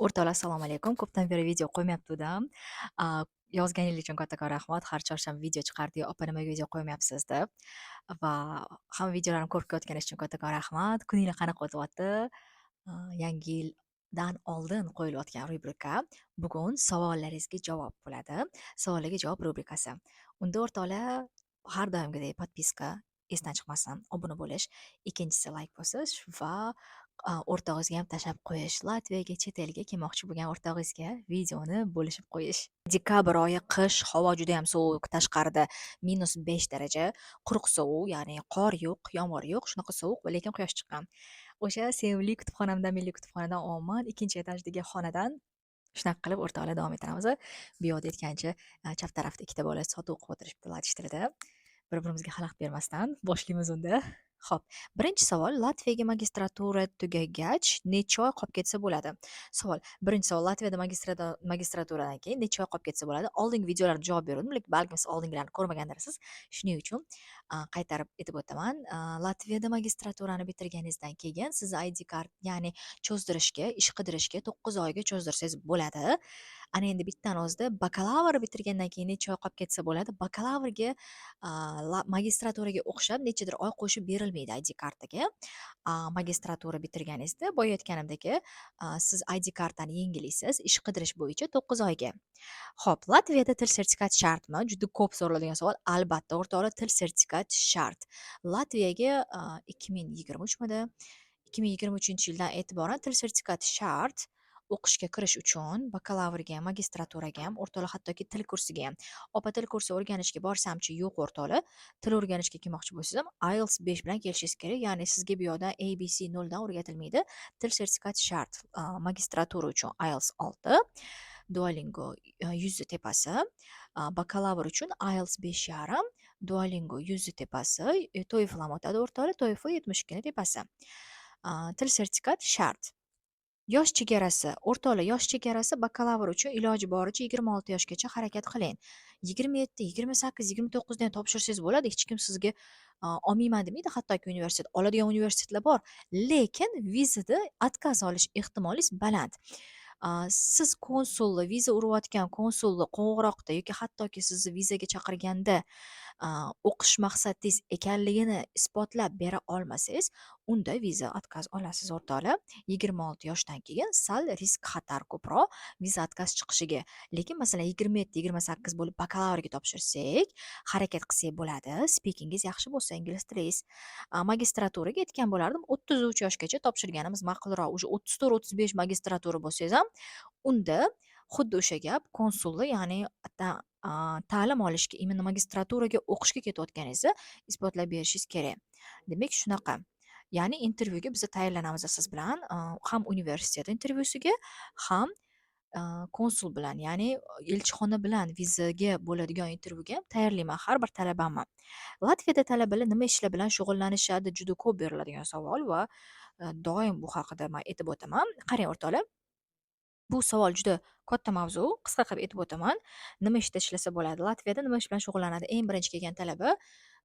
O'rtoqlar, assalomu alaykum. Ko'pdan beri video qo'ymayaptdim. A, Yozganingiz uchun kattakon rahmat. Har chorshanba video chiqardi-yu, "Opa, nimaga video qo'ymayapsiz?" deb. Va hamma videolarni ko'rib kelayotganingiz uchun kattakon rahmat. Kuninglar qanaqa o'tyapti? Yangi yildan oldin qo'yilayotgan rubrika. Bugun savollaringizga javob bo'ladi. Savollarga javob rubrikasi. Unda o'rtoqlar, har doimgidek podpiska esdan chiqmasin, obuna bo'lish, ikkinchisi layk bosish va o'rtog'ingizga ham tashlab qo'yish. Latviyaga, chet elga kelmoqchi bo'lgan o'rtog'ingizga videoni bo'lishib qo'yish. Dekabr oyi qish, havo juda ham sovuq, tashqarida -5 daraja, quruq sovuq, ya'ni qor yo'q, yomg'ir yo'q, shunaqa sovuq, lekin quyosh chiqqan. O'sha sevimli kutubxonamdan, milliy kutubxonadan olaman, ikkinchi etajdagi xonadan shunaqa qilib o'rtoqlar davom ettiramiz. Bu yoqda aytgancha, chap tarafda ikkita bola sotuv o'qib o'tiribdi latish tilida. Bir-birimizga xalaqit bermasdan boshlaymiz unda. Xo'p, birinchi savol: Latviyaga magistratura tugagach necha oy qolib ketsa bo'ladi? Savol: birinchi savol: Latviyada magistraturadan keyin necha oy qolib ketsa bo'ladi? Oldingi videolarda javob berdim, lekin balkim siz oldingilarni ko'rmagandirsiz. Shuning uchun qaytarib aytib o'taman. Latviyada magistraturani bitirganingizdan keyin sizni ID kart, ya'ni cho'zdirishga, ish qidirishga 9 oyga cho'zdirsangiz bo'ladi. Ana endi bittan o'zida bakalavr bitirgandan keyin necha oy qolib ketsa bo'ladi? Bakalavrga magistraturaga o'xshab nechadir oy qo'shib berilmaydi ID kartaga. Magistratura bitirganingizda boya aytganimdek, siz ID kartani yangilaysiz ish qidirish bo'yicha 9 oyga. Xo'p, Latviyada til sertifikati shartmi? Juda ko'p so'raladigan savol. Albatta, o'rtoqlar, til sertifikati shart. Latviyaga 2023-midi? 2023-yildan e'tiboran til sertifikati shart. O'qishga kirish uchun bakalavrga ham, magistraturaga ham, o'rtoqlar, hattoki til kursiga ham. Opa, til kursi o'rganishga borsamchi? Yo'q o'rtoqlar. Til o'rganishga kelmoqchi bo'lsangiz ham IELTS 5 bilan kelishingiz kerak. Ya'ni sizga bu yoqda ABC 0 dan o'rgatilmaydi. Til sertifikati shart. Magistratura uchun IELTS 6, Duolingo 100 tepasi, bakalavr uchun IELTS 5,5, Duolingo 100 tepasi, TOEFL ham o'tadi o'rtoqlar, TOEFL 72 ni tepasi. Til sertifikati shart. Yosh chegarasi, o'rtoqlar, yosh chegarasi bakalavr uchun iloji boricha 26 yoshgacha harakat qiling. 27, 28, 29 dan topshirsangiz bo'ladi. Hech kim sizga olmayman demaydi, hattoki universitet. Oladigan universitetlar bor, lekin vizada отказ olish ehtimoliz baland. Siz konsulni, viza urayotgan konsulni qo'ng'iroqda yoki hattoki sizni vizaga chaqirganda o'qish maqsadingiz ekanligini isbotlab bera olmasangiz, unda viza отказ olasiz o'rtoqlar. 26 yoshdan keyin sal risk xatar ko'proq viza отказ chiqishiga. Lekin masalan 27-28 bo'lib bakalavrga topshirsak, harakat qilsak bo'ladi. Speakingiz yaxshi bo'lsa, ingliz tilingiz. Magistraturaga aytgan bo'lardim, 33 yoshgacha topshirganimiz ma'qulroq. Уже 34-35 magistratura bo'lsangiz ham, unda xuddi o'sha gap konsulda, ya'ni ta'lim olishga, imенно magistraturaga o'qishga ketayotganingizni isbotlab berishingiz kerak. Demak shunaqa. Ya'ni intervyuga biz tayyorlanamiz siz bilan, ham universitet intervyusiga, ham konsul bilan, ya'ni elchixona bilan vizaga bo'ladigan intervyuga ham tayyorlayman har bir talabamni. Latviyada talabalar nima ishlar bilan shug'ullanishadi? Juda ko'p beriladigan savol va doim bu haqida men aytib o'taman. Qarang o'rtoqlar, bu savol juda katta mavzu. Qisqa qilib aytib o'taman. Nima ishda ishlasa bo'ladi? Latviyada nima ish bilan shug'ullanadi? Eng birinchi kelgan talaba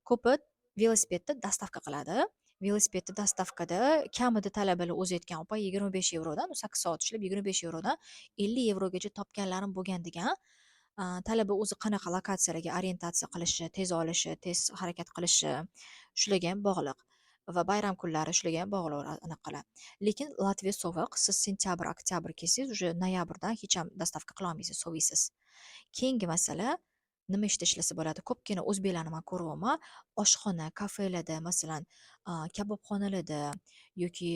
ko'pi velosipedda dastavka qiladi. Velosipedda dastavkada kamida talabalar o'zi aytgan, opa, 25 yevrodan, 8 soat ishlab 25 yevrodan 50 yevrogacha topganlarim bo'lgan degan. Talaba o'zi qanaqa lokatsiyalarga orientatsiya qilishi, tez olishi, tez harakat qilishi shularga ham bog'liq va bayram kunlari shularga ham bog'liq anaqalar. Lekin Latviya sovuq. Siz sentyabr, oktyabr kelsangiz, уже noyabrdan hech ham dastavka qila olmaysiz, soviysiz. Keyingi masala, nima ishda ishlasa bo'ladi? Ko'pgina o'zbeklarni men ko'ryapman. Oshxona, kafelarda, masalan, kabobxonalarda yoki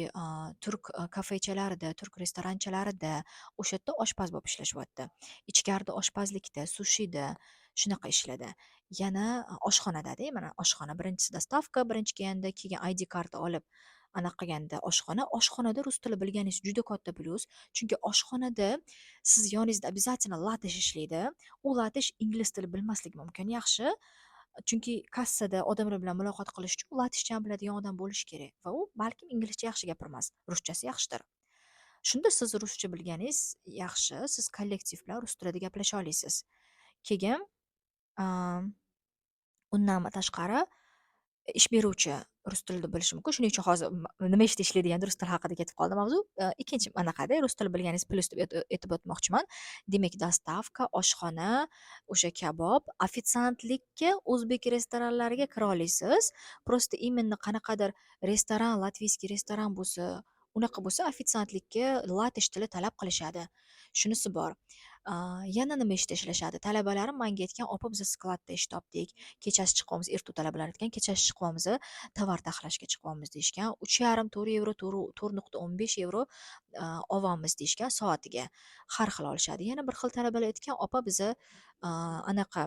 turk kafechalarida, turk restoranchalarida o'sha yerda oshpaz bo'lib ishlashyapti. Ichkarida oshpazlikda, sushida shunaqa ishlarda. Yana oshxonada-da, mana oshxona birinchisi dastavka, birinchi kelganda keyin ID karta olib qilganda oshxonada rus tili bilganingiz juda katta plyus. Chunki oshxonada siz yoningizda обязательно latish ishlaydi. U latish ingliz tili bilmasligi mumkin. Yaxshi. Chunki kassada odamlar bilan muloqot qilish uchun latishcha biladigan odam bo'lishi kerak va u balkim inglizcha yaxshi gapirmas, ruschasi yaxshidir. Shunda siz ruscha bilganingiz yaxshi, siz kollektiv bilan rus tilida gaplasha olasiz. Keyin undan tashqari ish beruvchi rus tilida bo'lishi mumkin. Shuning uchun hozir nima ishda ishlaydigan rus tili haqida ketib qoldi mavzu. Ikkinchi anaqada rus tili bilganingiz plyus deb aytib o'tmoqchiman. Demak, dostavka, oshxona, o'sha kabob, ofitsiantlikka o'zbek restoranlariga kira olasiz. Просто именно qanaqadir restoran, latviyskiy restoran bo'lsa, unaqa bo'lsa ofitsiantlikka latish tili talab qilishadi. Shunisi bor. Yana nima ishda ishlashadi? Talabalarim menga aytgan, "Opa, biz skladda ish topdik. Kechasi chiqyapmiz." Erta talabalar aytgan, "Kechasi chiqyapmiz, tovar taxlashga chiqyapmiz" deyishgan. 3,5 €, 4,15 € olamiz deyishgan soatiga. Har xil olishadi. Yana bir xil talabalar aytgan, "Opa, biza anaqa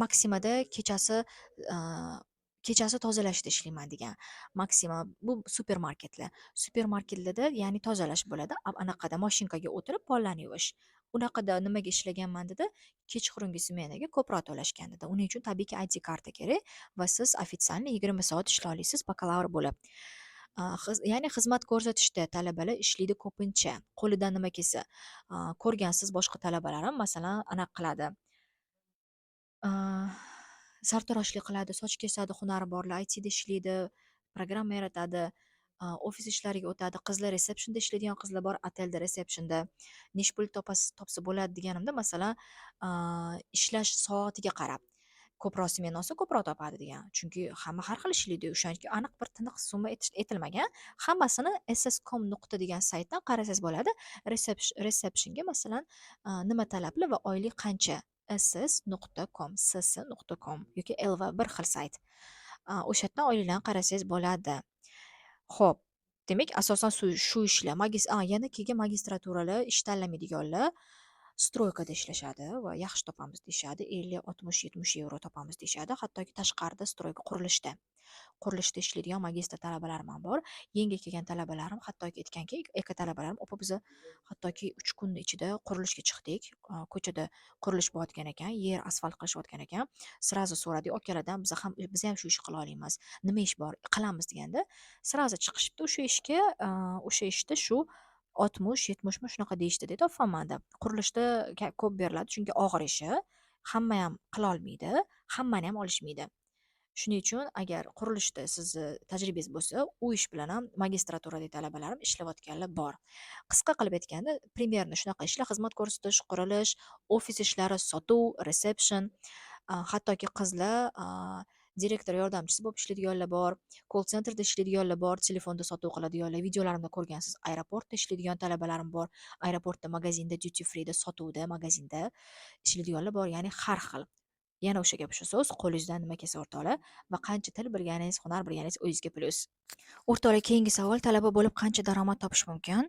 Maksimada kechasi tozalashda ishlayman" degan. Maksima bu supermarketlar. Supermarketlarda ya'ni tozalash bo'ladi. Anaqada mashinkaga o'tirib pollarni yuvish. Unaqada nimaga ishlaganman dedi, kechqurungi smenaga ko'proq to'lashgan dedi. Uning uchun tabiiyki ID karta kerak va siz ofitsialniy 20 soat ishlay olasiz bakalavr bo'lib. Ya'ni xizmat ko'rsatishda talabalar ishlaydi ko'pincha. Qo'lidan nima kelsa. Ko'rgansiz boshqa talabalarim masalan anaqa qiladi. Sartaroshlik qiladi, soch kesadi, hunari borlar, ITda ishlaydi, programma yaratadi, ofis ishlariga o'tadi. Qizlar resepshinda ishlaydigan qizlar bor, otelda resepshinda. Nechi pul topsa bo'ladi deganimda, masalan, ishlash soatiga qarab ko'proq smena olsa ko'proq topadi degan. Chunki hamma har xil ishlaydi. O'shaniki aniq bir tiniq summa aytilmagan. Hammasini sscom.com degan saytdan qarasangiz bo'ladi. Resepshinga masalan nima talabli va oylik qancha ss.com yoki elva bir xil sayt. O'sha yerdan oyliklarni qarasangiz bo'ladi. Xo'p, demak asosan shu ishlar. Yana keyin magistraturalar ish tanlamaydiganlar stroykada ishlashadi va yaxshi topamiz deyishadi. 50, 60, 70 € topamiz deyishadi. Hattoki tashqarida stroyka qurilishda ishlaydigan magistr talabalarim ham bor. Yangi kelgan talabalarim hattoki aytganki, eka talabalarim, "Opa, biz hattoki 3 kunning ichida qurilishga chiqdik. Ko'chada qurilish bo'layotgan ekan, yer asfalt qilishayotgan ekan. Srazu so'radik akalardan, biz ham shu ishni qila olamiz. Nima ish bor? Qilamiz" deganda, srazu chiqishibdi o'sha ishga, o'sha ishda shu 60, 70 shunaqa deyishdi dedi, topfaman deb. Qurilishda ko'p beriladi, chunki og'ir ishi. Hamma ham qila olmaydi, hammani ham olishmaydi. Shuning uchun agar qurilishda sizni tajribangiz bo'lsa, u ish bilan ham magistraturadagi talabalarim ishlayotganlar bor. Qisqa qilib aytganda, primerno shunaqa ishlar: xizmat ko'rsatish, qurilish, ofis ishlari, sotuv, resepshen, hattoki qizlar direktor yordamchisi bo'lib ishlaydiganlar bor, call centerda ishlaydiganlar bor, telefonda sotuv qiladiganlar. Videolarimda ko'rgansiz, aeroportda ishlaydigan talabalarim bor, aeroportda, magazinda, duty freeda, sotuvda, magazinda ishlaydiganlar bor, ya'ni har xil. Yana o'sha gap shu so'z, qo'lingizdan nima kelsa o'rtoqlar va qancha til bilganingiz, hunar bilganingiz o'zingizga plyus. O'rtoqlar, keyingi savol: talaba bo'lib qancha daromad topish mumkin?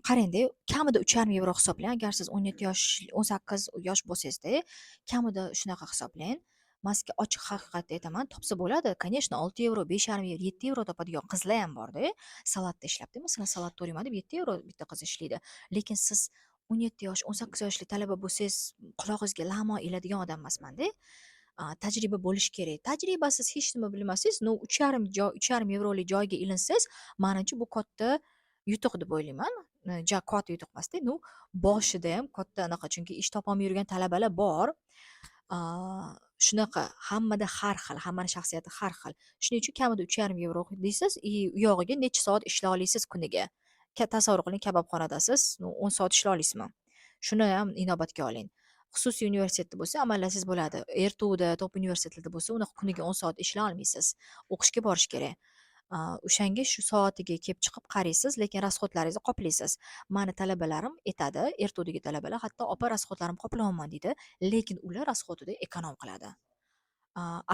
Qarang-da, kamida 3,5 € hisoblang. Agar siz 17 yosh, 18 yosh bo'lsangiz-da, kamida shunaqa hisoblang. Men sizga ochiq haqiqatni aytaman, topsa bo'ladi. Конечно, 6 €, 5,5 €, 7 € topadigan qizlar ham bor-da. Salatda ishlabdi. Masalan, salat to'rayman deb 7 € bitta qiz ishlaydi. Lekin siz 17 yosh, 18 yoshli talaba bo'lsangiz, qulog'ingizga lamo iladigan odam emasman-da. Tajriba bo'lishi kerak. Tajribasiz hech nima bilmasangiz, 3,5 € joyga ilinsangiz, menimcha bu katta yutuq deb o'ylayman. Katta yutuq emasda, boshida ham katta anaqa, chunki ish topolmay yurgan talabalar bor. Shunaqa hammada har xil, hammaning shaxsiyati har xil. Shuning uchun kamida 3,5 € deysiz, u yog'iga necha soat ishlay olasiz kuniga? Tasavvur qiling, kabobxonadasiz, 10 soat ishlay olasizmi? Shuni ham inobatga oling. Xususiy universitetda bo'lsa amallasangiz bo'ladi. RTUda, top universitetlarda bo'lsa, uni kuniga 10 soat ishlay olmaysiz. O'qishga borish kerak. O'shanga shu soatiga kelib chiqib qaraysiz, lekin rasxodlaringizni qoplaysiz. Mani talabalarim aytadi, RTUdagi talabalar, hatto "Opa, rasxodlarim qoplayapman" deydi, lekin ular rasxodida ekonom qiladi.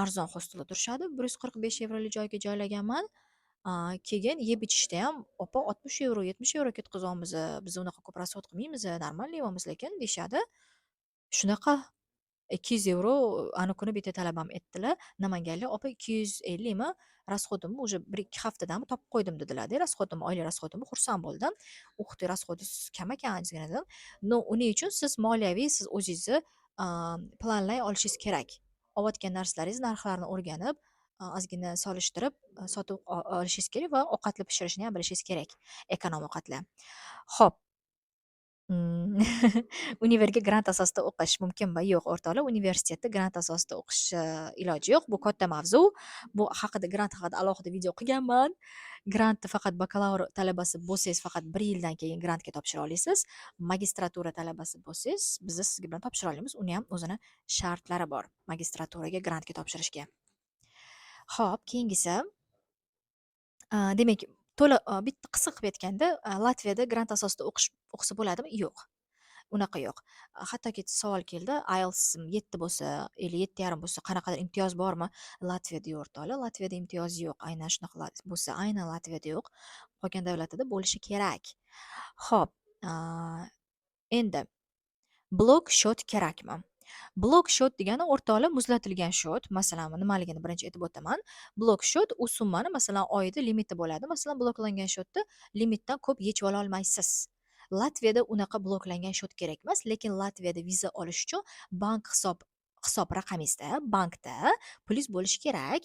Arzon hostelda turishadi. 145 € joyga joylaganman. Keyin yeb ichishda ham "Opa, 60 €, 70 € ketkazamiz, biz unaqa ko'p rasxod qilmaymiz, normal yeyamiz lekin" deyishadi. Shunaqa 200 € anu kuni bitta talabam aytdilar, Namanganlik: "Opa, 250 mi? Rasxodimni уже 1-2 haftadan topib qo'ydim" dedilar-da, rasxodimni, oylik rasxodimni. Xursand bo'ldim. "Uх ты, rasxodingiz kam ekan" dedim. Uning uchun siz moliyaviy siz o'zingizni planlay olishingiz kerak. Olayotgan narsalaringiz narxlarini o'rganib, ozgina solishtirib, sotib olishingiz kerak va ovqatni pishirishni ham bilishingiz kerak. Ekonom ovqatlar. Xo'p, Mmm, Univerga grant asosida o'qish mumkinmi? Yo'q o'rtoqlar, universitetda grant asosida o'qish, iloji yo'q. Bu katta mavzu. Bu haqida grant haqida alohida video qilganman. Grantni faqat bakalavr talabasi bo'lsangiz, faqat 1 yildan keyin grantga topshira olasiz. Magistratura talabasi bo'lsangiz, biz sizga bilan topshira olamiz. Uni ham o'zini shartlari bor, magistraturaga grantga topshirishga. Xo'p, keyingisi, demak, to'la bitta qisqa qilib aytganda, Latviyada grant asosida o'qisa bo'ladimi? Yo'q. Unaqa yo'q. Hattoki savol keldi, IELTS 7 bo'lsa, 7,5 bo'lsa qanaqadir imtiyoz bormi? Latviyada yo'q o'rtoqlar, Latviyada imtiyoz yo'q. Aynan shunaqa bo'lsa, aynan Latviyada yo'q. Qolgan davlatlarda bo'lishi kerak. Xo'p, endi blok shot kerakmi? Blok shot degani o'rtoqlar muzlatilgan shot. Masalan, nimaligini birinchi aytib o'taman. Blok shot u summani masalan oyda limiti bo'ladi. Masalan, bloklangan shotni limitdan ko'p yechib ola olmaysiz. Latviyada unaqa bloklangan shot kerak emas, lekin Latviyada viza olish uchun bank hisob raqamingizda, bankda pulingiz bo'lishi kerak.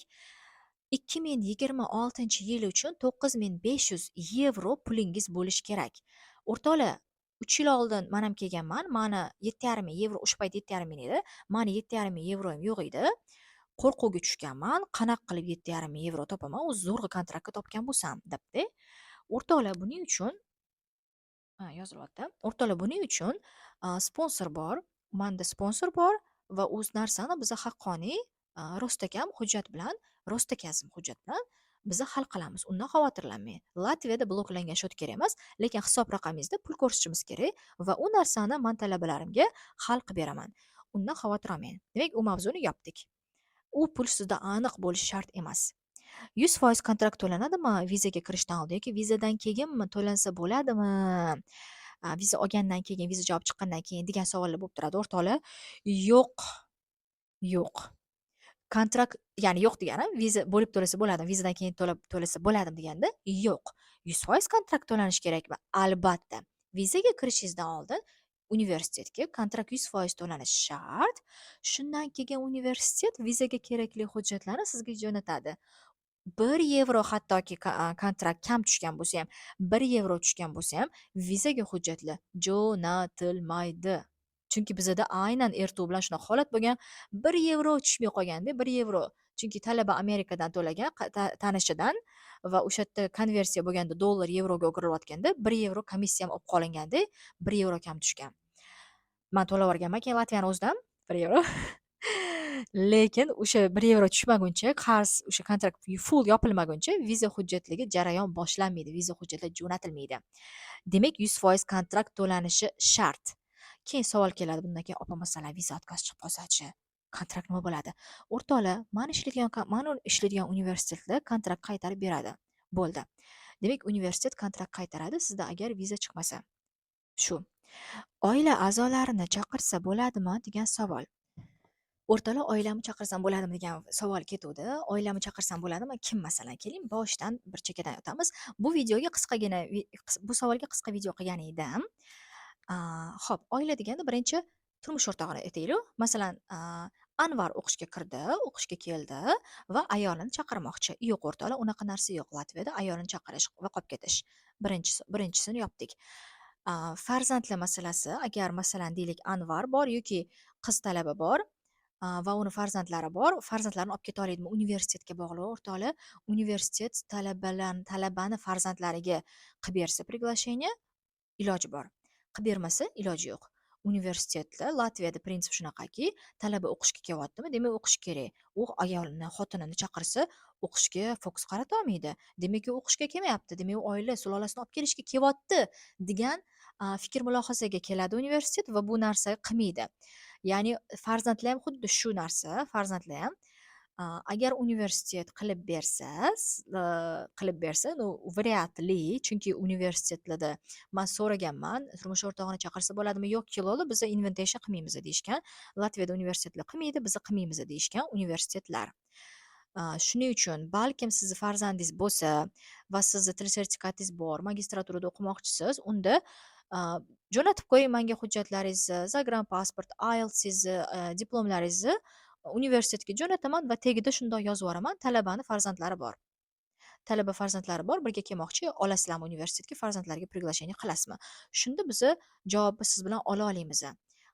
2026-yil uchun 9,500 yevro pulingiz bo'lishi kerak. O'rtoqlar, 3 yil oldin men ham kelganman. Mani 7,5 yevro, o'sha payt 7,5 edi. Mani 7,5 yevro ham yo'q edi. Qo'rquvga tushganman. Qanaqa qilib 7,5 yevro topaman? O'zi zo'rg'a kontraktga topgan bo'lsam, debdi. O'rtoqlar, buning uchun yozilyapti. O'rtoqlar, buning uchun sponsor bor. Manda sponsor bor va o'z narsani biza haqqoniy, rostakam hujjat bilan, rostakazm hujjat bilan biza hal qilamiz. Undan xavotirlanmang. Latviyada bloklangan shot kerak emas, lekin hisob raqamingizda pul ko'rsatishimiz kerak va u narsani men talabalarimga hal qilib beraman. Undan xavotir olmang. Demak, u mavzuni yopdik. U pul sizda aniq bo'lishi shart emas. 100% kontrakt to'lanadimi vizaga kirishdan oldin yoki vizadan keyinmi to'lansa bo'ladimi? Viza olgandan keyin, viza javob chiqqandan keyin degan savollar bo'lib turadi o'rtoqlar. Yo'q, yo'q. Kontrakt, ya'ni yo'q degani viza bo'lib to'lasa bo'ladimi, vizadan keyin to'lasa bo'ladimi deganda yo'q. 100% kontrakt to'lanishi kerakmi? Albatta. Vizaga kirishingizdan oldin universitetga kontrakt 100% to'lanishi shart. Shundan keyin universitet vizaga kerakli hujjatlarni sizga jo'natadi. 1 yevro hattoki kontrakt kam tushgan bo'lsa ham, 1 yevro tushgan bo'lsa ham, vizaga hujjatlar jo'natilmaydi. Chunki bizada aynan ertuv bilan shunaqa holat bo'lgan. 1 yevro tushmay qolganda, 1 yevro. Chunki talaba Amerikadan to'lagan tanishidan va o'sha yerda konversiya bo'lganda dollar yevroga o'girilayotganda 1 yevro komissiya ham olib qolinganda 1 yevro kam tushgan. Men to'lavorganman keyin Latviyani o'zidan 1 yevro. Lekin o'sha 1 yevro tushmaguncha, qarz o'sha kontrakt full yopilmaguncha viza hujjatligi jarayon boshlanmaydi, viza hujjatlar jo'natilmaydi. Demak, 100% kontrakt to'lanishi shart. Keyin savol keladi bundan keyin, opa masalan viza отказ chiqib qolsa-chi? Kontrakt nima bo'ladi? O'rtoqlar, mani ishlaydigan universitetda kontrakt qaytarib beradi. Bo'ldi. Demak, universitet kontrakt qaytaradi sizda agar viza chiqmasa. Shu. Oila a'zolarini chaqirsa bo'ladimi degan savol. O'rtoqlar, oilamni chaqirsam bo'ladimi degan savol ketuvdi. Oilamni chaqirsam bo'ladimi? Kim masalan? Keling, boshidan bir chekkadan o'tamiz. Bu videoga qisqagina bu savolga qisqa video qilgan edim. Xo'p, oila deganda birinchi turmush o'rtog'ini aytaylik. Masalan, Anvar o'qishga kirdi, o'qishga keldi va ayolini chaqirmoqchi. Yo'q o'rtoqlar, unaqa narsa yo'q Latviyada. Ayolini chaqirish va qolib ketish. Birinchisini yopdik. Farzandlar masalasi, agar masalan deylik Anvar bor yoki qiz talaba bor va uni farzandlari bor, farzandlarini olib keta oladimi? Universitetga bog'liq o'rtoqlar. Universitet talabani farzandlariga qilib bersa приглашение, iloji bor. Qilib bermasa iloji yo'q. Universitetda Latviyada prinsip shunaqaki, talaba o'qishga kelyaptimi, demak o'qish kerak. U ayolini, xotinini chaqirsa o'qishga fokus qarata olmaydi. Demak, u o'qishga kelmayapti, demak u oila sulolasini olib kelishga kelyapti degan fikr mulohazaga keladi universitet va bu narsa qilmaydi. Ya'ni farzandlar ham xuddi shu narsa, farzandlar ham agar universitet qilib bersa, ну, вряд ли, chunki universitetlarda men so'raganman, turmush o'rtog'ini chaqirsa bo'ladimi? Yo'q, kiloli biza invitation qilmaymiz deyishgan. Latviyada universitetlar qilmaydi, biza qilmaymiz deyishgan universitetlar. Shuning uchun balkim sizni farzandingiz bo'lsa va sizni til sertifikatingiz bor, magistraturada o'qimoqchisiz, unda jo'natib qo'ying menga hujjatlaringizni, загранпаспорт, IELTSingizni, diplomlaringizni universitetga jo'nataman va tagida shundoq yozib yuboraman, talabani farzandlari bor. talaba farzandlari bor, birga kelmoqchi, olasizlarmi universitetga, farzandlariga приглашение qilasizmi? Shunda biza javobni siz bilan ola olamiz.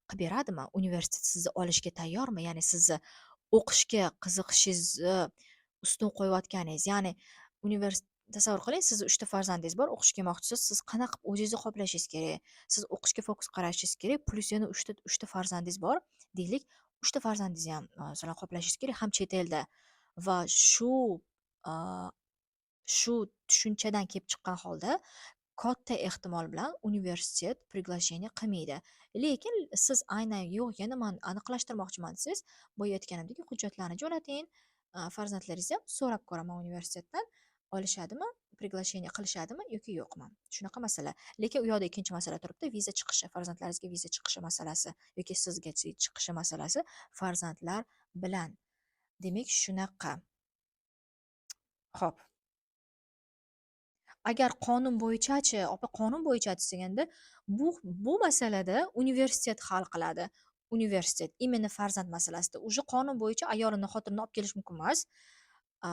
Qilib beradimi? Universitet sizni olishga tayyormi? Ya'ni sizni o'qishga qiziqishingizni ustun qo'yayotganingiz, ya'ni tasavvur qiling, sizni 3 ta farzandingiz bor, o'qishga kelmoqchisiz, siz qanaqa qilib o'zingizni qoplashingiz kerak? Siz o'qishga fokus qarashingiz kerak, plus yana 3 ta farzandingiz bor deylik, 3 ta farzandingizni ham masalan qoplashingiz kerak, ham chet elda va a, shu tushunchadan kelib chiqqan holda katta ehtimol bilan universitet приглашение qilmaydi. Lekin siz aynan yo'q, yana man aniqlashtirmoqchiman desangiz, boya aytganimdek hujjatlarni jo'nating, farzandlaringizni ham so'rab ko'raman universitetdan, olishadimi, приглашение qilishadimi yoki yo'qmi? Shunaqa masala. Lekin u yoqda ikkinchi masala turibdi, viza chiqishi, farzandlaringizga viza chiqishi masalasi yoki sizga chiqishi masalasi farzandlar bilan. Demak, shunaqa. Xo'p. Agar qonun bo'yicha-chi, opa qonun bo'yicha deganda, bu masalada universitet hal qiladi. Universitet именно farzand masalasida. Uje qonun bo'yicha ayolini xotinini olib kelish mumkin emas. A,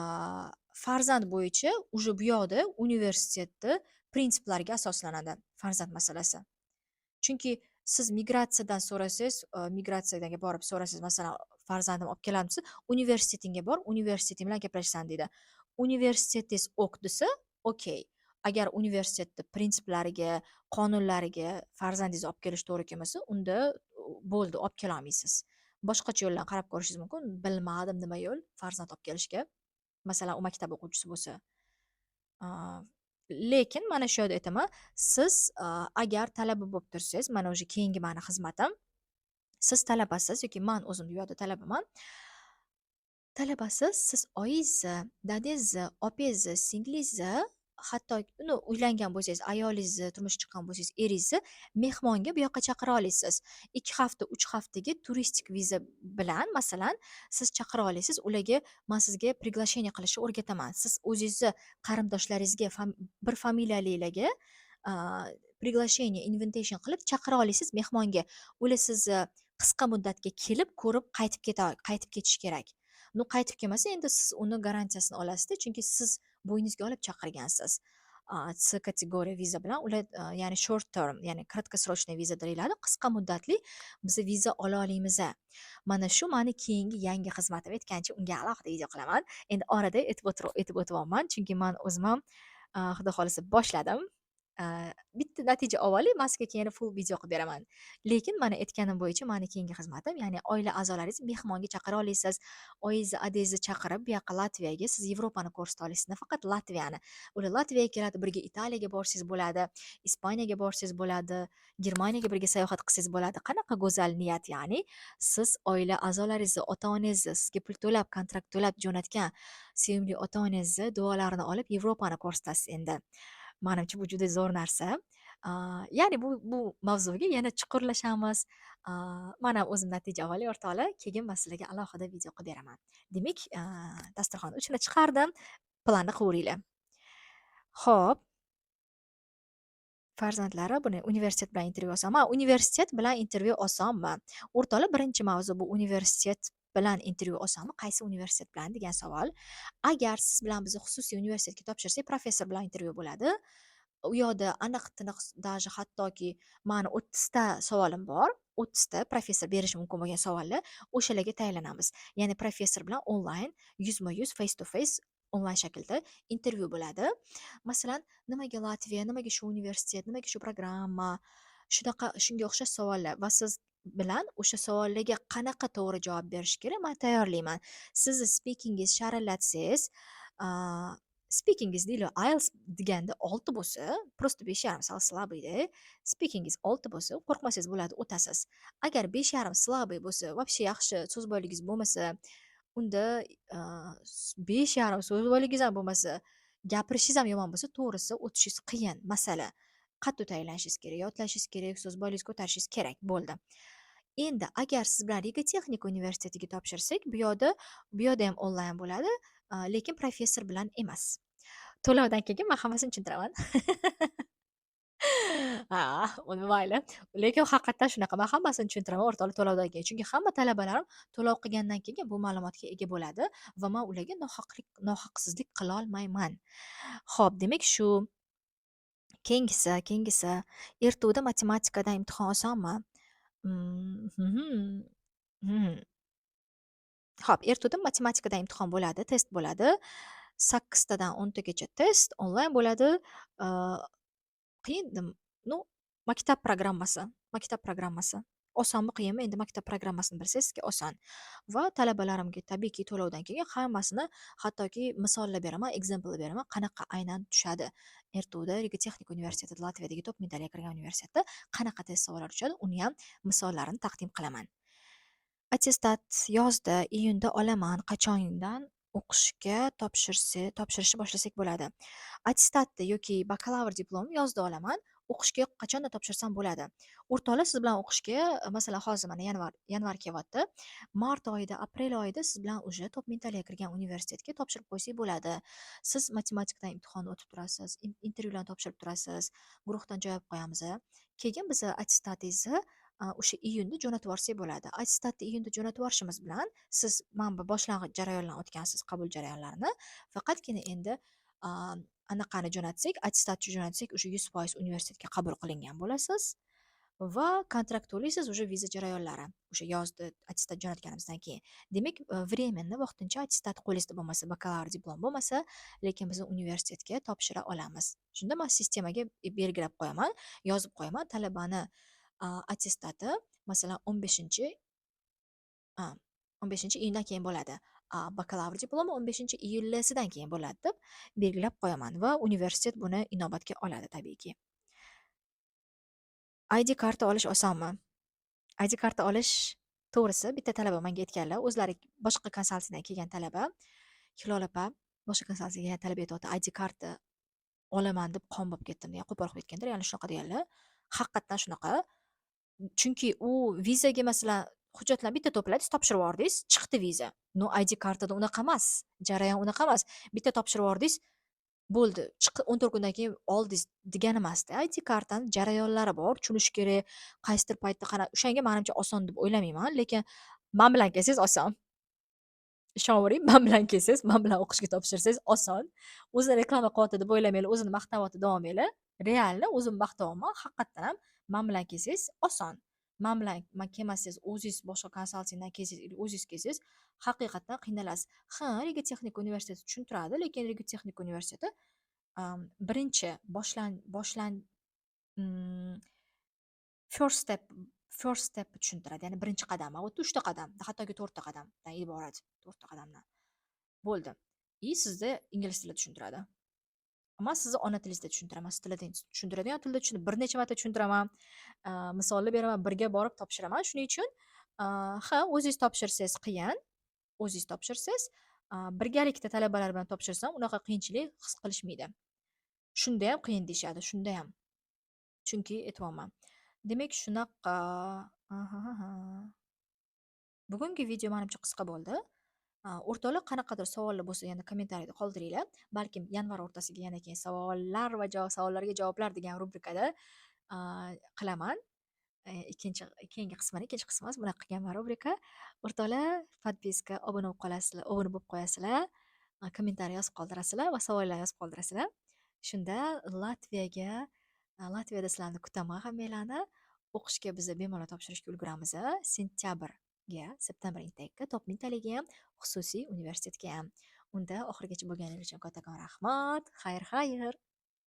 Farzand bo'yicha uje bu yoqda universitetni prinsiplariga asoslanadi farzand masalasi. Chunki siz migratsiyadan so'rasangiz, migratsiyaga borib so'rasangiz, masalan, farzandim olib kelamisiz, universitetingga bor, universiteting bilan gaplashasan deydi. Universitetingiz o'q desa, okey. Agar universitetni prinsiplariga, qonunlariga farzandingizni olib kelish to'g'ri kelmasa, unda bo'ldi, olib kelolmaysiz. Boshqacha yo'ldan qarab ko'rishingiz mumkin. Bilmadim nima yo'l farzand olib kelishga. Masalan, u maktab o'quvchisi bo'lsa. A, Lekin mana shu yerda aytaman, siz agar talaba bo'lib tursangiz, mana o'sha keyingi mani xizmatim, siz talabasiz yoki man o'zim bu yerda talabaman. Talabasiz, siz oyingizni, dadingizni, opangizni, singlingizni, hatto uylangan bo'lsangiz, ayolingizni, turmushga chiqqan bo'lsangiz, eringizni mehmonga bu yoqqa chaqira olasiz. 2 hafta, 3 haftaga turistik viza bilan masalan siz chaqira olasiz. Ularga men sizga приглашение qilishni o'rgataman. Siz o'zingizni qarindoshlaringizga, bir familiyalilarga приглашение, invitation qilib chaqira olasiz mehmonga. Ular sizni qisqa muddatga kelib, ko'rib, qaytib ketishi kerak. Qaytib kelmasa, endi siz uni garantiyasini olasizda, chunki siz bo'yningizga olib chaqirgansiz. C kategoriya viza bilan ular, ya'ni short term, ya'ni краткосрочный viza deyiladi. Qisqa muddatli biz viza ola olamiz. Mana shu mani keyingi yangi xizmatim. Aytgancha unga alohida video qilaman. Endi orada aytib o'tyapman, chunki men o'zim ham xudo xolisa boshladim. Bitta natija olib, men sizga keyin full video qilib beraman. Lekin mana aytganim bo'yicha mani keyingi xizmatim, ya'ni oila a'zolaringizni mehmonga chaqira olasiz. Oyingizni, adingizni chaqirib, bu yoqqa Latviyaga siz Yevropani ko'rsata olasiz, nafaqat Latviyani. Ular Latviyaga keladi, birga Italiyaga borsangiz bo'ladi, Ispaniyaga borsangiz bo'ladi, Germaniyaga birga sayohat qilsangiz bo'ladi. Qanaqa go'zal niyat, ya'ni siz oila a'zolaringizni, ota-onangizni sizga pul to'lab, kontrakt to'lab jo'natgan sevimli ota-onangizni duolarini olib Yevropani ko'rsatasiz endi. Menimcha bu juda zo'r narsa. Ya'ni bu mavzuga yana chuqurlashamiz. Men ham o'zim natija olay o'rtoqlar, keyin men sizlarga alohida video qilib beraman. Demak, dasturxonni uchini chiqardim, planni qilaveringlar. Xo'p, farzandlari buni universitet bilan intervyu osonmi? Universitet bilan intervyu osonmi? O'rtoqlar, birinchi mavzu bu universitet bilan intervyu osonmi? Qaysi universitet bilan degan savol. Agar siz bilan biz xususiy universitetga topshirsak, professor bilan intervyu bo'ladi. U yoqda aniq-tiniq даже hattoki mani 30 ta savolim bor. 30 ta professor berishi mumkin bo'lgan savollar, o'shalarga tayyorlanamiz. Ya'ni professor bilan onlayn, yuzma-yuz, face to face onlayn shaklda intervyu bo'ladi. Masalan, nimaga Latviya, nimaga shu universitet, nimaga shu programma, shunga o'xshash savollar va siz bilan o'sha savollarga qanaqa to'g'ri javob berish kerak, men tayyorlayman. Sizni speakingingiz sharillatsangiz, speakingingiz deylik, IELTS deganda 6 bo'lsa, просто 5,5 sal slabiyda. Speakingingiz 6 bo'lsa, qo'rqmasangiz bo'ladi, o'tasiz. Agar 5,5 slabiy bo'lsa, вообще yaxshi so'z boyligingiz bo'lmasa, unda 5,5 so'z boyligingiz ham bo'lmasa, gapirishingiz ham yomon bo'lsa, to'g'risi o'tishingiz qiyin masala. Qattiq tayyorlanishingiz kerak, yodlashingiz kerak, so'z boyligingizni ko'tarishingiz kerak, bo'ldi. Endi agar siz bilan Riga texnika universitetiga topshirsak, bu yoqda ham onlayn bo'ladi, lekin professor bilan emas. To'lovdan keyin men hammasini tushuntiraman. Ha, uni mayli. Lekin haqiqatdan shunaqa. Men hammasini tushuntiraman o'rtoqlik to'lovdan keyin. Chunki hamma talabalarim to'lov qilgandan keyin bu ma'lumotga ega bo'ladi va men ularga nohaqsizlik qilolmayman. Xo'p, demak shu keyingisi ertuvda matematikadan imtihon osonmi? Mhm. Hmm. Xo'p, ertuvda matematikadan imtihon bo'ladi, test bo'ladi. 8 tadan 10 tagacha test onlayn bo'ladi. Э, qiyin ну, maktab programmasi maktab programmasi. Osonmi, qiyinmi? Endi maktab programmasini bilsangiz sizga oson. Va talabalarimga tabiiyki to'lovdan keyin hammasini, hattoki misollar beraman, ekzempl beraman, qanaqa aynan tushadi. Ertuvda Texnika universiteti, Latviyadagi top mintaliga kirgan universitetda qanaqa test savollar tushadi, uni ham misollarini taqdim qilaman. Attestat yozda, iyunda olaman. Qachondan o'qishga topshirishni boshlasak bo'ladi. Attestatni yoki bakalavr diplomni yozda olaman. O'qishga qachondan topshirsam bo'ladi. O'rtoqlar, siz bilan o'qishga, masalan, hozir mana yanvar kelyapti. Mart oyida, aprel oyida siz bilan уже top mintaliga kirgan universitetga topshirib qo'ysak bo'ladi. Siz matematikadan imtihonni o'tib turasiz, intervyularni topshirib turasiz, guruhdan joy olib qo'yamiz. Keyin biza attestatingizni o'sha iyunda jo'natib yuborsak bo'ladi. Attestatni iyunda jo'natib yuborishimiz bilan siz mana bu boshlang'ich jarayonlarni o'tgansiz, qabul jarayonlarini. Faqatgina endi a, anaqani jo'natsak, attestatni jo'natsak, o'sha 100% universitetga qabul qilingan bo'lasiz va kontrakt to'laysiz уже viza jarayonlari. O'sha yozda attestat jo'natganimizdan keyin. Demak, временно vaqtincha attestat qo'lingizda bo'lmasa, bakalavr diplom bo'lmasa, lekin biz universitetga topshira olamiz. Shunda men sistemaga belgilab qo'yaman, yozib qo'yaman talabani attestati, masalan, 15 a, 15-iyundan keyin bo'ladi. Bakalavr diplomi 15-iyulsidan keyin bo'ladi deb belgilab qo'yaman va universitet buni inobatga oladi tabiiyki. ID karta olish osonmi? ID karta olish, to'g'risi, bitta talaba menga aytganlar, o'zlari boshqa konsaltingdan kelgan talaba, Hilol opa boshqa konsaltingdan kelgan talaba aytyapti, ID karta olaman deb qon bo'lib ketdim degan, qo'pol qilib ketganlar, ya'ni shunaqa deganlar. Haqiqatdan shunaqa. Chunki u vizaga, masalan, hujjatlarni bitta to'pladingiz, topshirib yubordingiz, chiqdi viza. No, ID kartada unaqa emas. Jarayon unaqa emas. Bitta topshirib yubordingiz, bo'ldi. 14 kundan keyin oldingiz degani emasda. ID kartani jarayonlari bor, tushunish kerak. Qaysidir paytda o'shanga menimcha oson deb o'ylamayman, lekin men bilan kelsangiz oson. Ishonavering, men bilan kelsangiz, men bilan o'qishga topshirsangiz oson. O'zini reklama qilyapti deb o'ylamanglar, o'zini maqtayapti deb olmanglar. Realni o'zim maqtayapman, haqiqatdan ham men bilan kelsangiz oson. Men kelmasangiz, o'zingiz boshqa konsaltingdan kelsangiz, o'zingiz kelsangiz, haqiqatdan qiynalasiz. Ha, Riga texnika universiteti tushuntiradi, lekin Riga texnika universiteti birinchi mm, first step first step tushuntiradi. Ya'ni birinchi qadam. U 3 ta qadam, hattoki 4 ta qadamdan iborat. 4 ta qadamdan. Bo'ldi. Sizda ingliz tilida tushuntiradi. Ammo sizni ona tilingizda tushuntiraman, siz tilida tushuntiradigan tilda bir necha marta tushuntiraman. Misollar beraman, birga borib topshiraman. Shuning uchun ha, o'zingiz topshirsangiz qiyin, o'zingiz topshirsangiz, birgalikda talabalar bilan topshirsam unaqa qiyinchilik his qilishmaydi. Shunda ham qiyin deyishadi, shunda ham. Chunki aytyapman. Demak, shunaqa. Ahahaha. Bugungi video menimcha qisqa bo'ldi. O'rtoqlar, qanaqadir savollar bo'lsa yana kommentariyada qoldiringlar. Balkim yanvar o'rtasiga yana keyin savollarga javoblar degan rubrikada qilaman. Keyingi qismini, ikkinchi qismi bunaqa qilganman rubrika. O'rtoqlar, podpiska, obuna bo'lib qo'yasizlar, kommentariy yozib qoldirasizlar va savollar yozib qoldirasizlar. Shunda Latviyada sizlarni kutaman hammanglarni. O'qishga biz bemalol topshirishga ulguramiz. September intakega, top mintaliga ham, xususiy universitetga ham. Unda oxirigacha bo'lganingiz uchun kattakon rahmat. Xayr.